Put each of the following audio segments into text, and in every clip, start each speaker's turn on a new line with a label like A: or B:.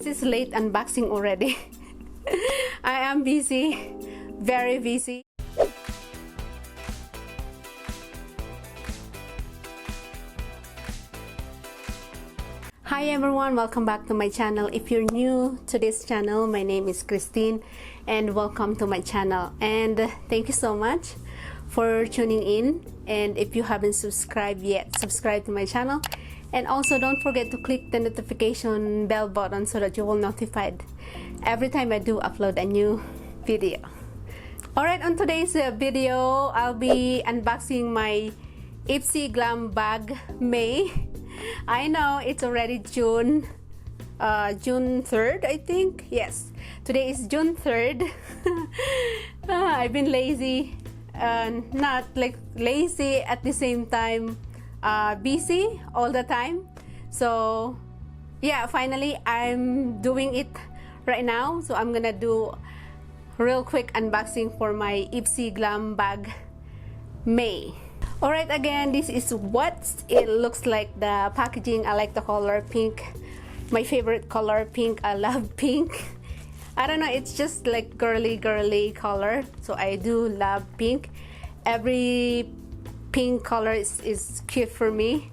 A: It's late unboxing already. I am busy, very busy. Hi everyone, welcome back to my channel. If you're new to this channel, my name is Christine and welcome to my channel. And thank you so much for tuning in. And if you haven't subscribed yet, subscribe to my channel. And also don't forget to click the notification bell button so that you will be notified every time I do upload a new video. Alright, on today's video, I'll be unboxing my IPSY GLAM BAG May. I know it's already June 3rd, I think. Yes, today is June 3rd. I've been lazy, not like lazy at the same time, busy all the time. So yeah, finally I'm doing it right now. So I'm gonna do real quick unboxing for my IPSY GLAM BAG May. Alright, again, this is what it looks like, the packaging. I like the color pink, my favorite color, pink. I love pink. I don't know, it's just like girly color, so I do love pink. Every pink color is cute for me.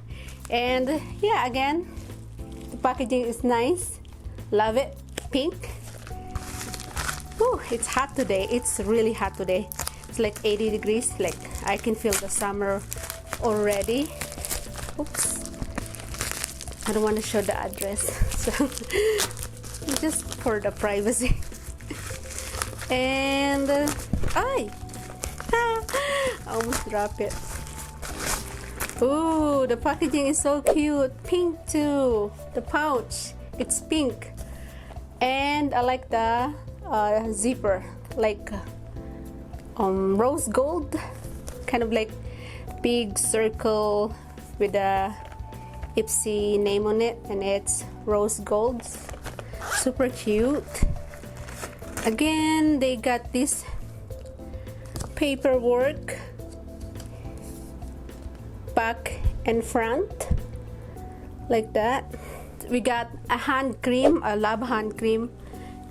A: And yeah, again, the packaging is nice, love it. Pink. Oh, it's hot today, it's really hot today. It's like 80 degrees, like I can feel the summer already. Oops, I don't want to show the address, so just for the privacy. And I almost dropped it. Ooh, the packaging is so cute, pink too. The pouch, it's pink, and I like the zipper, like rose gold, kind of like big circle with a IPSY name on it, and it's rose gold. Super cute. Again, they got this paperwork back and front like that. We got a hand cream. I love hand cream.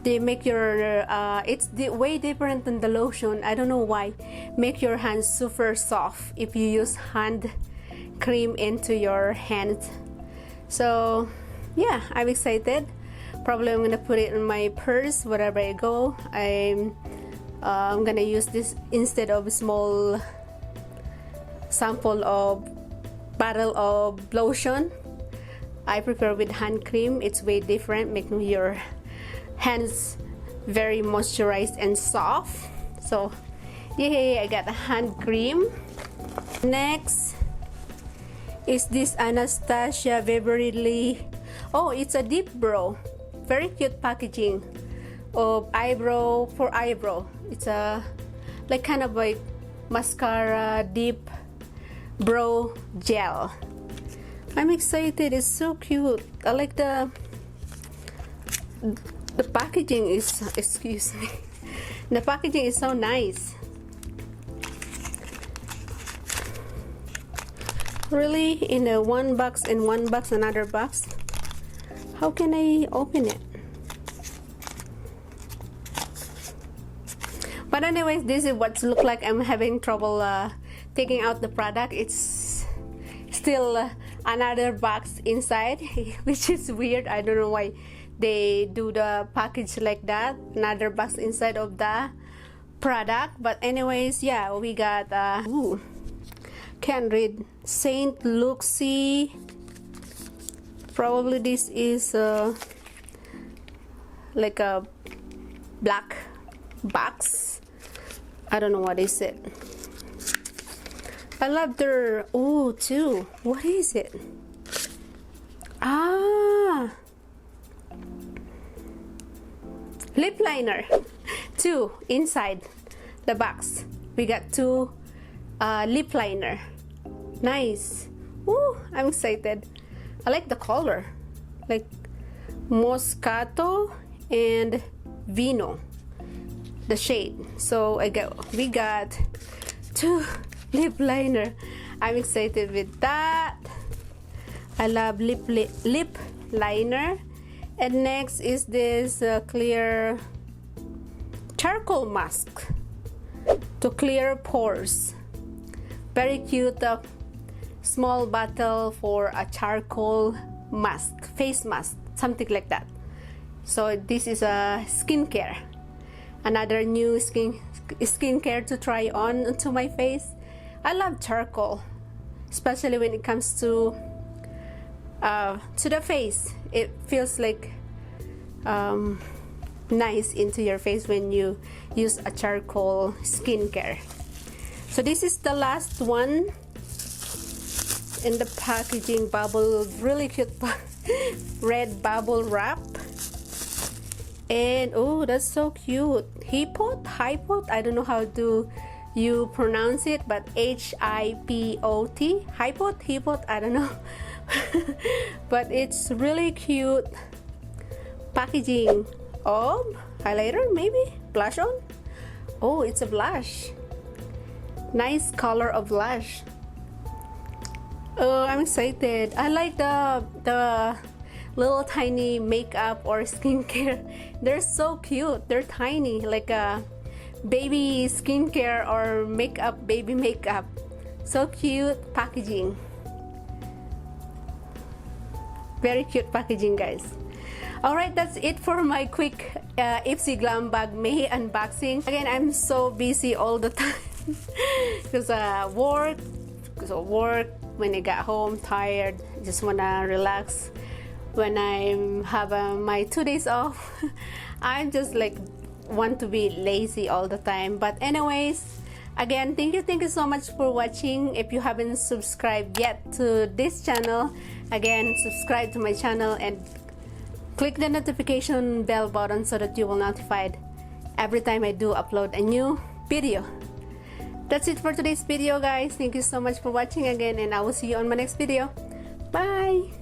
A: They make your it's way different than the lotion. I don't know why. Make your hands super soft if you use hand cream into your hands. So yeah, I'm excited. Probably I'm gonna put it in my purse wherever I go. I'm gonna use this instead of a small sample of bottle of lotion. I prefer with hand cream. It's way different, making your hands very moisturized and soft. So yay, I got a hand cream. Next is this Anastasia Beverly. Oh, it's a deep brow. Very cute packaging of eyebrow, for eyebrow. It's a like kind of like mascara deep brow gel. I'm excited. It's so cute. I like the packaging is, excuse me, the packaging is so nice. Really, in a one box, in one box, another box. How can I open it? But anyways, this is what look like. I'm having trouble taking out the product. It's still another box inside, which is weird. I don't know why they do the package like that, another box inside of the product. But anyways, yeah, we got ooh, can't read, Saint Lucie. Probably this is like a black box. I don't know what is it. I love their, oh, too, what is it? Ah, lip liner. Two inside the box. We got two lip liner. Nice. Ooh, I'm excited. I like the color, like Moscato and Vino, the shade. So we got two lip liner. I'm excited with that. I love lip liner. And next is this clear charcoal mask to clear pores. Very cute, small bottle for a charcoal mask, face mask, something like that. So this is a skincare, another new skincare to try on to my face. I love charcoal, especially when it comes to the face. It feels like nice into your face when you use a charcoal skincare. So this is the last one in the packaging, bubble, really cute red bubble wrap. And oh, that's so cute. Hypot, I don't know how do you pronounce it, but H-I-P-O-T, hypot, I don't know. But it's really cute packaging of highlighter, maybe blush on. Oh, it's a blush, nice color of blush. Oh, I'm excited. I like the little tiny makeup or skincare. They're so cute. They're tiny, like a baby skincare or makeup, baby makeup. So cute packaging. Very cute packaging, guys. Alright, that's it for my quick IPSY Glam Bag May unboxing. Again, I'm so busy all the time because work, when I got home tired, just wanna relax. When I have my 2 days off, I'm just like want to be lazy all the time. But anyways, again, thank you so much for watching. If you haven't subscribed yet to this channel, again, subscribe to my channel and click the notification bell button so that you will notified every time I do upload a new video. That's it for today's video, guys. Thank you so much for watching again, and I will see you on my next video. Bye.